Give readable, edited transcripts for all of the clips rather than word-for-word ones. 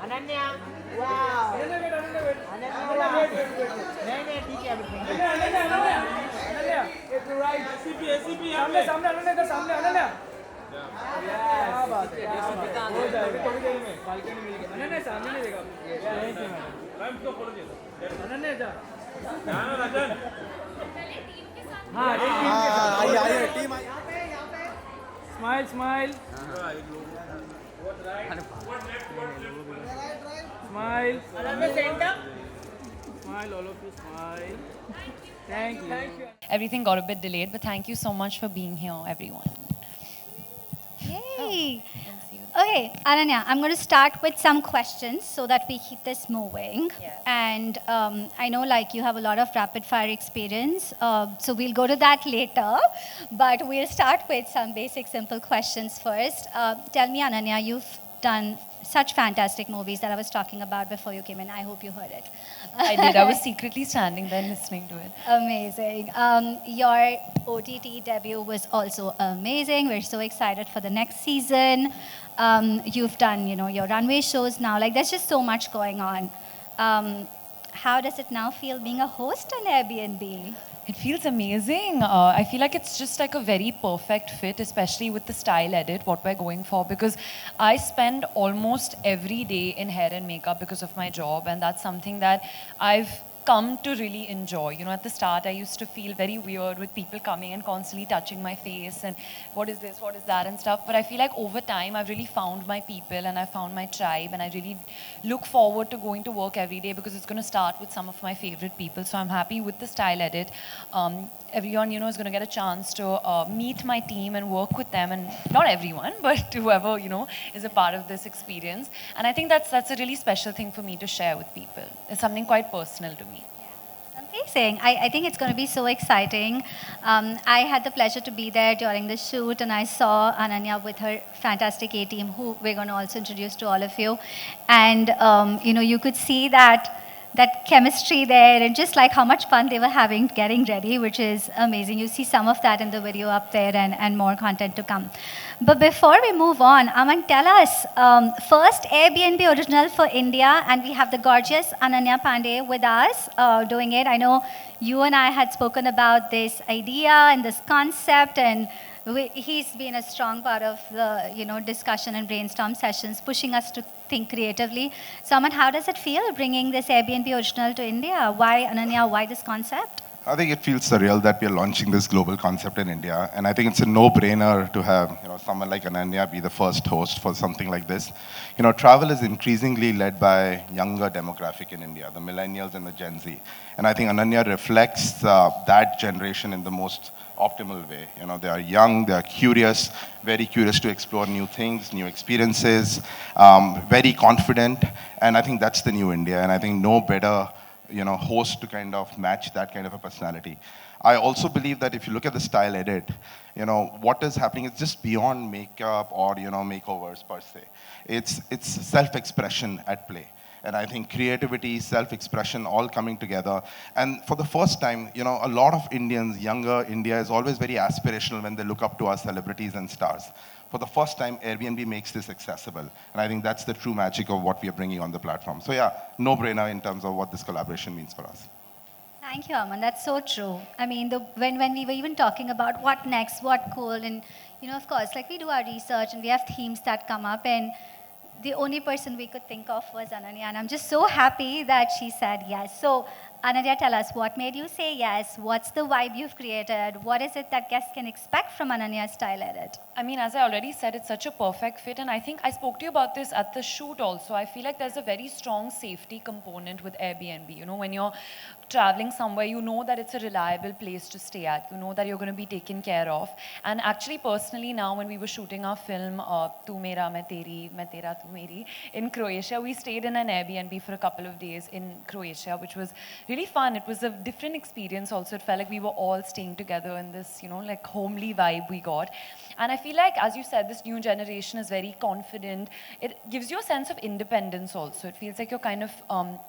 अनन्या वाह अनन्या वाह नहीं नहीं ठीक है smile smile smile smile all of you smile. Thank you. Everything got a bit delayed, but thank you so much for being here, everyone. Yay! Okay, Ananya, I'm going to start with some questions so that we keep this moving. Yeah. And I know, like, you have a lot of rapid fire experience, so we'll go to that later. But we'll start with some basic, simple questions first. Tell me, Ananya, you've done such fantastic movies that I was talking about before you came in. I hope you heard it. I did. I was secretly standing there listening to it. Amazing. Your OTT debut was also amazing. We're so excited for the next season. You've done, your runway shows now. Like, there's just so much going on. How does it now feel being a host on Airbnb? It feels amazing. I feel like it's just like a very perfect fit, especially with the style edit, what we're going for, because I spend almost every day in hair and makeup because of my job, and that's something that I've come to really enjoy. At the start, I used to feel very weird with people coming and constantly touching my face and what is this, what is that and stuff. But I feel like over time, I've really found my people and I found my tribe, and I really look forward to going to work every day because it's going to start with some of my favorite people. So I'm happy with the style edit. Everyone, is going to get a chance to meet my team and work with them, and not everyone, but whoever, is a part of this experience. And I think that's a really special thing for me to share with people. It's something quite personal to me. Amazing. I think it's going to be so exciting. I had the pleasure to be there during the shoot, and I saw Ananya with her fantastic A-team, who we're going to also introduce to all of you. And, you could see that chemistry there, and just like how much fun they were having getting ready, which is amazing. You see some of that in the video up there, and more content to come. But before we move on, Aman, tell us, first Airbnb original for India, and we have the gorgeous Ananya Pandey with us doing it. I know you and I had spoken about this idea and this concept, and he's been a strong part of the discussion and brainstorm sessions, pushing us to think creatively. So, Aman, how does it feel bringing this Airbnb original to India? Why, Ananya, why this concept? I think it feels surreal that we're launching this global concept in India, and I think it's a no-brainer to have someone like Ananya be the first host for something like this. Travel is increasingly led by younger demographic in India, the millennials and the Gen Z, and I think Ananya reflects that generation in the most optimal way. They are young, they are curious, very curious to explore new things, new experiences, very confident, and I think that's the new India, and I think no better host to kind of match that kind of a personality. I also believe that if you look at the style edit, what is happening is just beyond makeup or, makeovers per se. It's self-expression at play. And I think creativity, self-expression, all coming together. And for the first time, a lot of Indians, younger India is always very aspirational when they look up to our celebrities and stars. For the first time, Airbnb makes this accessible. And I think that's the true magic of what we are bringing on the platform. So yeah, no-brainer in terms of what this collaboration means for us. Thank you, Aman. That's so true. I mean, when we were even talking about what next, what cool, and, of course, like we do our research and we have themes that come up, and the only person we could think of was Ananya, and I'm just so happy that she said yes. So, Ananya, tell us, what made you say yes? What's the vibe you've created? What is it that guests can expect from Ananya's style edit? I mean, as I already said, it's such a perfect fit, and I think I spoke to you about this at the shoot also. I feel like there's a very strong safety component with Airbnb. When you're traveling somewhere, you know that it's a reliable place to stay at. You know that you're going to be taken care of. And actually, personally, now when we were shooting our film, Tu Mera, Main Tera, Tu Meri, in Croatia, we stayed in an Airbnb for a couple of days in Croatia, which was really fun. It was a different experience also. It felt like we were all staying together in this, you know, like homely vibe we got. And I feel like, as you said, this new generation is very confident. It gives you a sense of independence also. It feels like you're kind of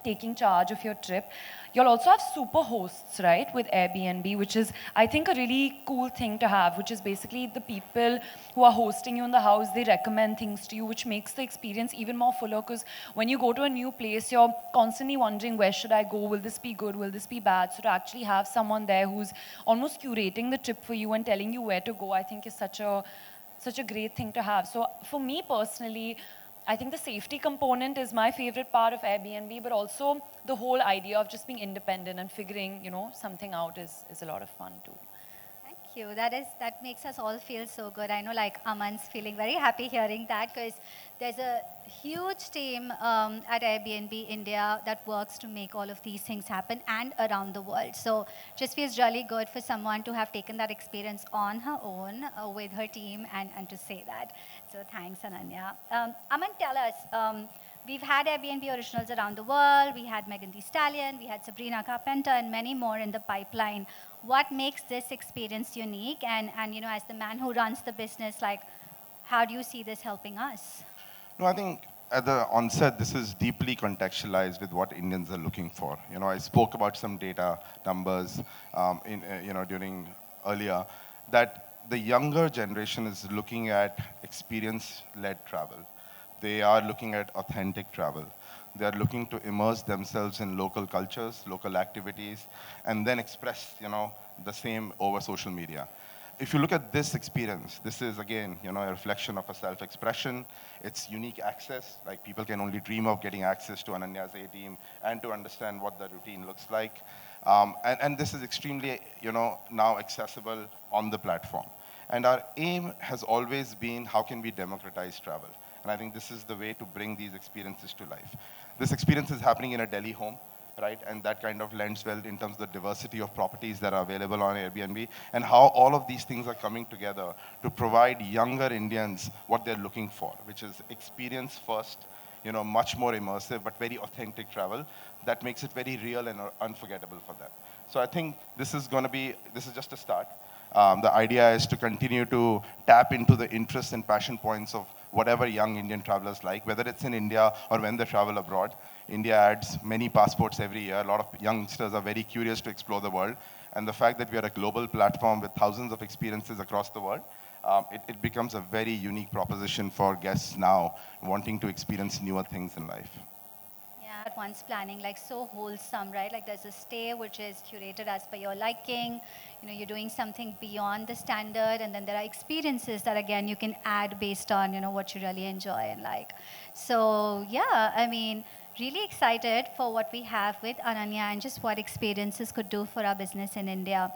taking charge of your trip. You'll also have super hosts, right, with Airbnb, which is, I think, a really cool thing to have, which is basically the people who are hosting you in the house, they recommend things to you, which makes the experience even more fuller, because when you go to a new place, you're constantly wondering, where should I go? Will this be good? Will this be bad? So to actually have someone there who's almost curating the trip for you and telling you where to go, I think is such a great thing to have. So for me personally, I think the safety component is my favorite part of Airbnb, but also the whole idea of just being independent and figuring, you know, something out is a lot of fun too. Thank you. That makes us all feel so good. I know, like, Aman's feeling very happy hearing that, because there's a huge team at Airbnb India that works to make all of these things happen and around the world. So just feels really good for someone to have taken that experience on her own with her team and to say that. So thanks, Ananya. Aman, tell us, we've had Airbnb originals around the world. We had Megan Thee Stallion, we had Sabrina Carpenter, and many more in the pipeline. What makes this experience unique? And you know, as the man who runs the business, like, how do you see this helping us? No, I think at the onset, this is deeply contextualized with what Indians are looking for. You know, I spoke about some data numbers during earlier, that the younger generation is looking at experience-led travel. They are looking at authentic travel. They are looking to immerse themselves in local cultures, local activities, and then express, you know, the same over social media. If you look at this experience, this is, again, you know, a reflection of a self-expression. It's unique access. Like, people can only dream of getting access to Ananya's A-team and to understand what the routine looks like. And this is extremely, you know, now accessible on the platform. And our aim has always been, how can we democratize travel? And I think this is the way to bring these experiences to life. This experience is happening in a Delhi home, right? And that kind of lends well in terms of the diversity of properties that are available on Airbnb, and how all of these things are coming together to provide younger Indians what they're looking for, which is experience first, you know, much more immersive, but very authentic travel that makes it very real and unforgettable for them. So I think this is just a start. The idea is to continue to tap into the interests and passion points of whatever young Indian travelers like, whether it's in India or when they travel abroad. India adds many passports every year. A lot of youngsters are very curious to explore the world. And the fact that we are a global platform with thousands of experiences across the world, it becomes a very unique proposition for guests now wanting to experience newer things in life. Yeah, at once planning, like, so wholesome, right? Like, there's a stay which is curated as per your liking. You know, you're doing something beyond the standard, and then there are experiences that, again, you can add based on, you know, what you really enjoy and like. So yeah, I mean, really excited for what we have with Ananya and just what experiences could do for our business in India.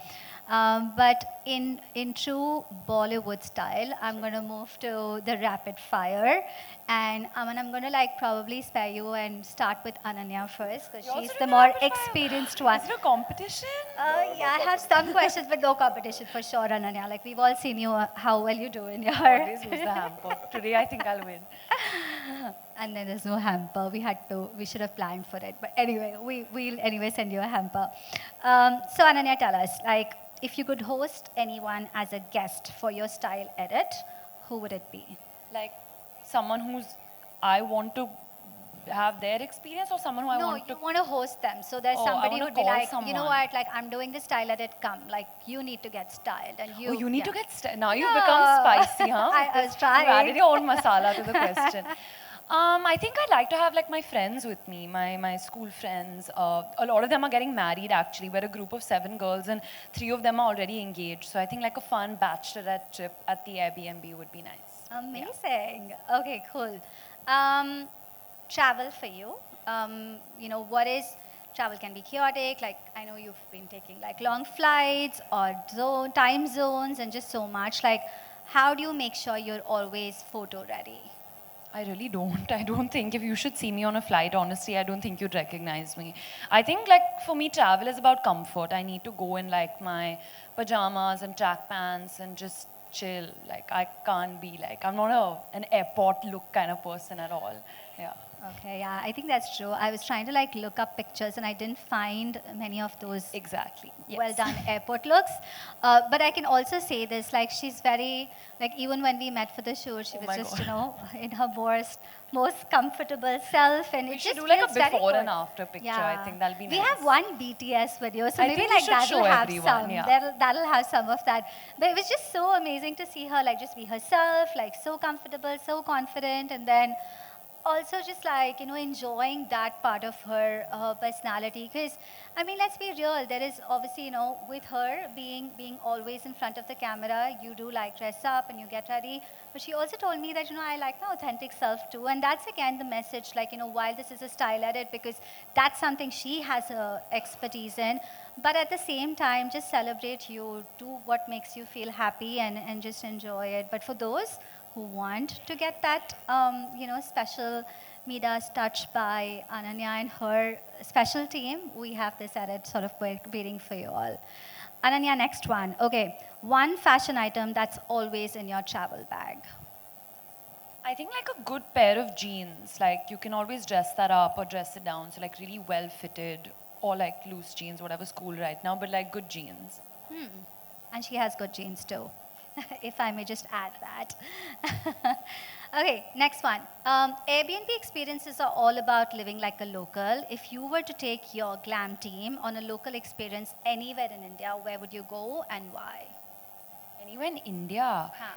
But in true Bollywood style, I'm going to move to the rapid fire. And Aman, I'm going to, like, probably spare you and start with Ananya first, because she's the more experienced one. Is it a competition? Yeah, I have some questions, but no competition for sure, Ananya. Like, we've all seen you, how well you do in your... Always lose the hamper. Today, I think I'll win. And then there's no hamper. We should have planned for it. But anyway, we'll anyway send you a hamper. So Ananya, tell us, like, if you could host anyone as a guest for your style edit, who would it be? Like, someone who's, I want to have their experience, or someone who I want to... No, you want to host them. So there's Oh, somebody I wanna who'd be call like, you know someone. what, like, I'm doing the style edit, come. Like, you need to get styled. And you... Oh, you need yeah. to get... Now you've Yeah. become spicy, huh? I was trying. You added your own masala to the question. I think I'd like to have, like, my friends with me, my school friends. A lot of them are getting married, actually. We're a group of 7 girls, and 3 of them are already engaged. So I think, like, a fun bachelorette trip at the Airbnb would be nice. Amazing. Yeah. Okay, cool. Travel for you. You know, travel can be chaotic. Like, I know you've been taking, like, long flights or time zones and just so much. Like, how do you make sure you're always photo ready? I really don't. I don't think if you should see me on a flight, honestly, I don't think you'd recognize me. I think like for me, travel is about comfort. I need to go in like my pajamas and track pants and just chill. Like I can't be like, I'm not an airport look kind of person at all. Yeah. Okay, yeah, I think that's true. I was trying to like look up pictures and I didn't find many of those Exactly. Yes. well done airport looks. But I can also say this, like she's very, like even when we met for the shoot, she Oh was my just, God. you know, in her most comfortable self, and We it should just do like a feels very before and good. after picture. I think that'll be We nice. have one BTS video, so I maybe think we like should that'll show have everyone, some. yeah. That'll have some of that. But it was just so amazing to see her like just be herself, like so comfortable, so confident, and then also just like enjoying that part of her personality. Because I mean, let's be real, there is obviously with her being always in front of the camera, you do like dress up and you get ready, but she also told me that I like my authentic self too. And that's again the message, like while this is a style edit, because that's something she has expertise in, but at the same time just celebrate you, do what makes you feel happy, and just enjoy it. But for those who want to get that, special Midas touch by Ananya and her special team, we have this edit sort of waiting for you all. Ananya, next one. Okay, one fashion item that's always in your travel bag. I think like a good pair of jeans. Like you can always dress that up or dress it down. So like really well fitted or like loose jeans, whatever's cool right now, but like good jeans. And she has good genes too, if I may just add that. Okay, next one. Airbnb experiences are all about living like a local. If you were to take your glam team on a local experience anywhere in India, where would you go and why? Anywhere in India, Huh.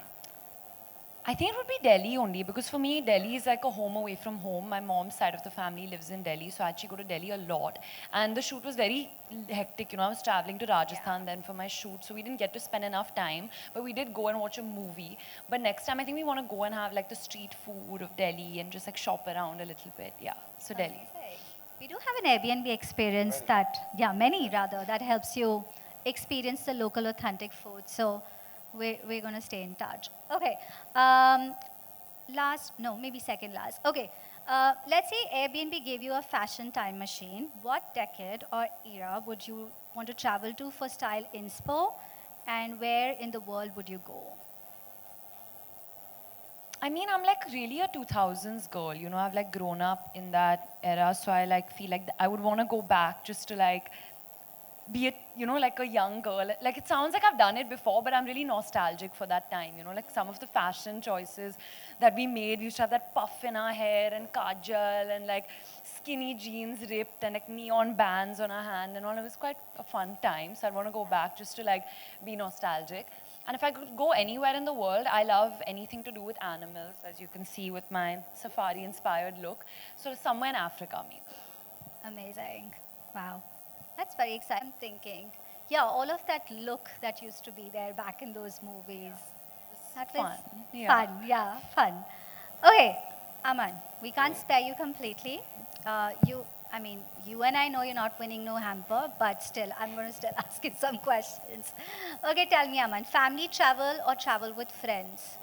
I think it would be Delhi only because for me, Delhi is like a home away from home. My mom's side of the family lives in Delhi, so I actually go to Delhi a lot. And the shoot was very hectic. I was traveling to Rajasthan then for my shoot, so we didn't get to spend enough time. But we did go and watch a movie. But next time, I think we want to go and have like the street food of Delhi and just like shop around a little bit. Yeah, so Delhi. Amazing. We do have an Airbnb experience many rather, that helps you experience the local authentic food. So we're going to stay in touch. Okay. Maybe second last. Okay. Let's say Airbnb gave you a fashion time machine. What decade or era would you want to travel to for style inspo, and where in the world would you go? I mean, I'm like really a 2000s girl. I've like grown up in that era, so I like feel like I would want to go back just to like be like a young girl. Like it sounds like I've done it before, but I'm really nostalgic for that time. Like some of the fashion choices that we made. We used to have that puff in our hair and kajal and like skinny jeans ripped and like neon bands on our hand and all. It was quite a fun time. So I'd want to go back just to like be nostalgic. And if I could go anywhere in the world, I love anything to do with animals, as you can see with my safari-inspired look. So somewhere in Africa, maybe. Amazing. Wow. That's very exciting. I'm thinking, yeah, all of that look that used to be there back in those movies. That was fun. Okay, Aman, we can't spare you completely. You and I know you're not winning no hamper, but still, I'm going to still ask you some questions. Okay, tell me, Aman, family travel or travel with friends?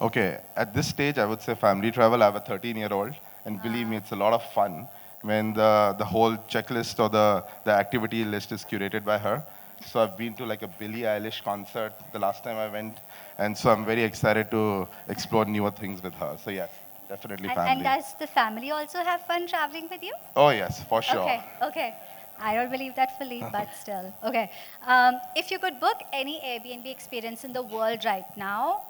Okay, at this stage, I would say family travel. I have a 13-year-old, and believe me, it's a lot of fun when the whole checklist or the activity list is curated by her. So I've been to like a Billie Eilish concert the last time I went, and so I'm very excited to explore newer things with her. So yes, definitely family. And does the family also have fun traveling with you? Oh yes, for sure. Okay. I don't believe that fully, but still. Okay. If you could book any Airbnb experience in the world right now,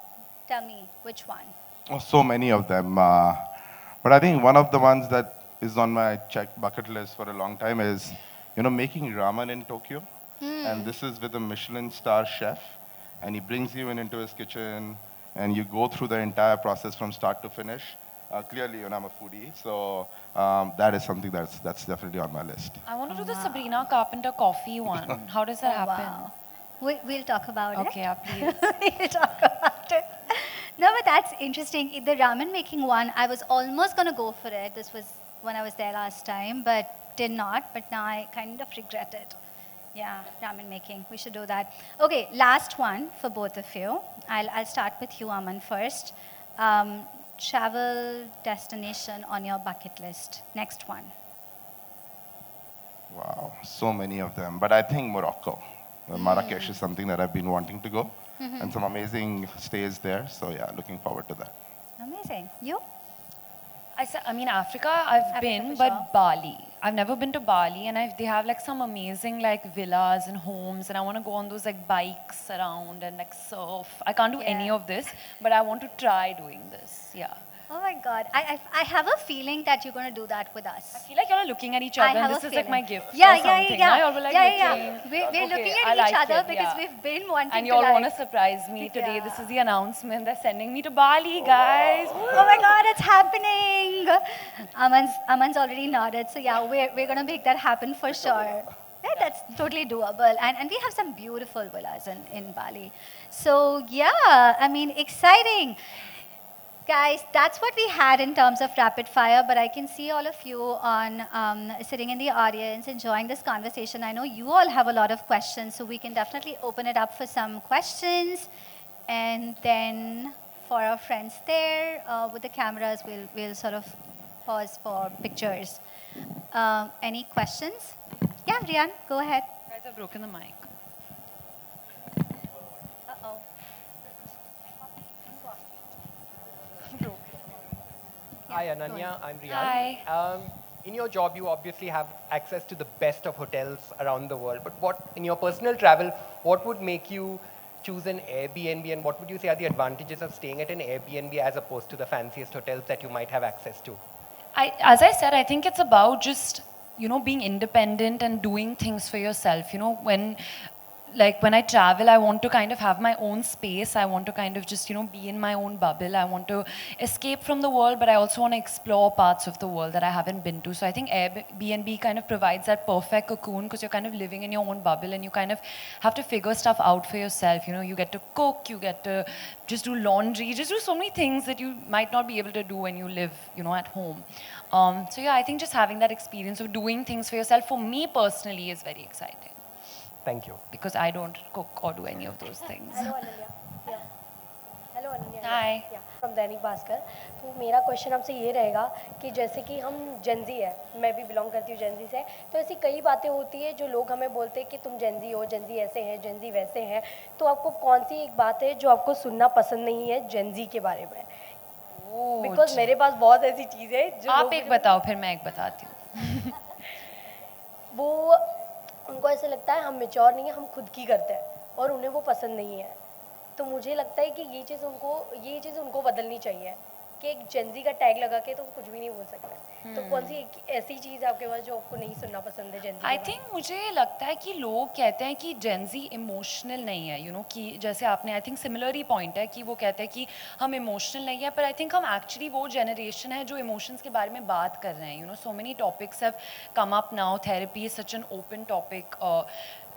tell me which one. Oh, so many of them. But I think one of the ones that is on my bucket list for a long time is, making ramen in Tokyo. And this is with a Michelin star chef. And he brings you into his kitchen, and you go through the entire process from start to finish. Clearly, I'm a foodie, so that is something that's definitely on my list. I want to do the Sabrina Carpenter coffee one. How does that happen? Wow. We'll talk about it. Okay, yeah, please. We'll talk about it. No, but that's interesting. The ramen making one, I was almost going to go for it. This was when I was there last time, but did not. But now I kind of regret it. Yeah, ramen making. We should do that. Okay, last one for both of you. I'll start with you, Aman, first. travel destination on your bucket list? Next one. Wow, so many of them. But I think Morocco. Marrakesh is something that I've been wanting to go. And some amazing stays there. So yeah, looking forward to that. Amazing. You? I mean, Africa, I've Africa been, for but sure. Bali. I've never been to Bali, and they have like some amazing like villas and homes, and I want to go on those like bikes around and like surf. I can't do any Yeah. of this, but I want to try doing this. Yeah. Oh my God. I have a feeling that you're going to do that with us. I feel like y'all are looking at each I other, have and a this is like my feeling. gift. Yeah, or yeah, something. yeah. Now y'all were like yeah, looking. yeah. We're Okay, looking I at like each other it, because yeah. we've been wanting And to y'all want to like, surprise me today. Yeah. This is the announcement. They're sending me to Bali, guys. oh my God, it's happening. Aman's already nodded. So yeah, we're going to make that happen for sure. Yeah, that's totally doable. And we have some beautiful villas in Bali. So yeah, I mean, exciting. Guys, that's what we had in terms of rapid fire, but I can see all of you on sitting in the audience enjoying this conversation. I know you all have a lot of questions, so we can definitely open it up for some questions. And then for our friends there with the cameras, we'll sort of pause for pictures. Any questions? Yeah, Rian, go ahead. Guys, I've broken the mic. Uh-oh. Hi Yeah, go Ananya, I'm Rian. Hi. In your job, you obviously have access to the best of hotels around the world. But what, in your personal travel, what would make you choose an Airbnb, and what would you say are the advantages of staying at an Airbnb as opposed to the fanciest hotels that you might have access to? As I said, I think it's about just, being independent and doing things for yourself. When I travel, I want to kind of have my own space. I want to kind of just, be in my own bubble. I want to escape from the world, but I also want to explore parts of the world that I haven't been to. So I think Airbnb kind of provides that perfect cocoon because you're kind of living in your own bubble and you kind of have to figure stuff out for yourself. You get to cook, you get to just do laundry, just do so many things that you might not be able to do when you live, at home. So yeah, I think just having that experience of doing things for yourself, for me personally, is very exciting. Thank you. Because I don't cook or do any of those things. Hello Ananya या hello Ananya Hi. या from Dainik Bhaskar. तो मेरा question आपसे ये रहेगा कि जैसे कि हम जेंजी है, मैं भी बिलोंग करती हूँ जेंजी से, तो ऐसी कई बातें होती है जो लोग हमें बोलते हैं कि तुम जेंजी हो, जेंजी ऐसे हैं, जेंजी वैसे हैं। तो आपको कौन सी एक बात है जो आपको सुनना पसंद नहीं है जेंजी के बारे में? बिकॉज मेरे पास बहुत ऐसी चीज़ें हैं जो आप लोग एक बताओ, फिर मैं एक बताती हूँ. वो उनको ऐसे लगता है हम मेच्योर नहीं है, हम खुद की करते हैं और उन्हें वो पसंद नहीं है। तो मुझे लगता है कि ये चीज़ उनको बदलनी चाहिए कि एक जेंजी का टैग लगा के तो हम कुछ भी नहीं बोल सकते। तो कौन सी एक ऐसी चीज़ है आपके पास जो आपको नहीं सुनना पसंद है जेंजी? आई थिंक मुझे लगता है कि लोग कहते हैं कि जेंजी इमोशनल नहीं है, कि जैसे आपने I think similar he point है कि वो कहते हैं कि हम इमोशनल नहीं है, पर आई थिंक हम एक्चुअली वो जनरेशन है जो इमोशंस के बारे में बात कर रहे हैं. So many topics have come up now. Therapy is such an open topic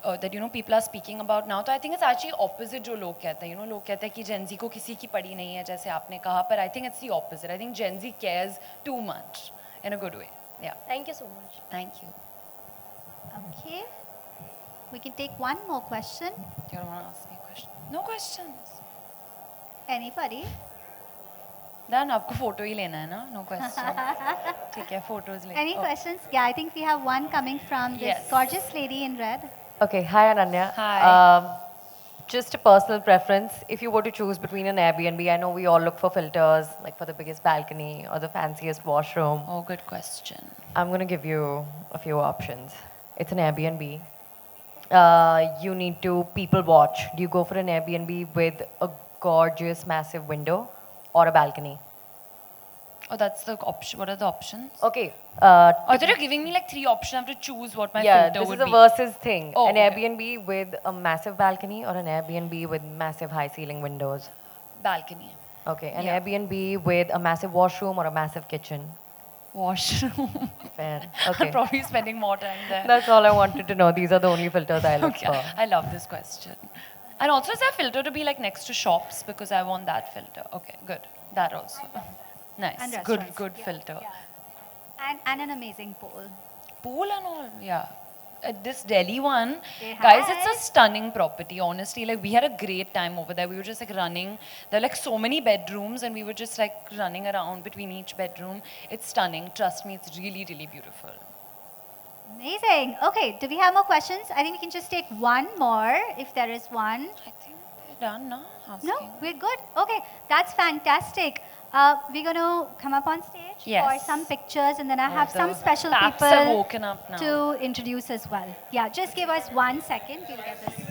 that people are speaking about now. तो I think it's actually opposite जो लोग कहते हैं. लोग कहते हैं कि Gen Z को किसी की पड़ी नहीं है जैसे आपने कहा, पर I think it's the opposite. I think Gen Z cares too much in a good way. Yeah. Thank you so much. Thank you. Okay. We can take one more question. Do you want to ask me a question? No questions. Anybody? Done. आपको photo ही लेना है ना? No question. ठीक है, photos ले. Any Oh. questions? Yeah, I think we have one coming from this Yes. gorgeous lady in red. Okay, hi Ananya. Hi. Just a personal preference. If you were to choose between an Airbnb, I know we all look for filters, like for the biggest balcony or the fanciest washroom. Oh, good question. I'm going to give you a few options. It's an Airbnb. You need to people watch. Do you go for an Airbnb with a gorgeous, massive window or a balcony? Oh, that's the option. What are the options? Okay. Oh, they're giving me like 3 options. I have to choose what my Yeah, filter this would is a be. versus thing. Oh, an okay. Airbnb with a massive balcony or an Airbnb with massive high ceiling windows? Balcony. Okay, an Yeah. Airbnb with a massive washroom or a massive kitchen? Washroom. Fair. I'm Okay. probably spending more time there. That's all I wanted to know. These are the only filters I look Okay, for. I love this question. And also, is there a filter to be like next to shops? Because I want that filter. Okay, good. That also. Nice. And Good, restaurants. good Yeah, filter. yeah. And an amazing pool. Pool and all, yeah. this Delhi one, Say guys, hi. it's a stunning property. Honestly, like we had a great time over there. We were just like running. There are like so many bedrooms, and we were just like running around between each bedroom. It's stunning. Trust me, it's really, really beautiful. Amazing. Okay, do we have more questions? I think we can just take one more if there is one. I think we're done now. Asking. No, we're good. Okay, that's fantastic. We're going to come up on stage for Yes. some pictures, and then I have the some special taps have people woken up now. to introduce as well. Yeah, just give us 1 second. We'll get this.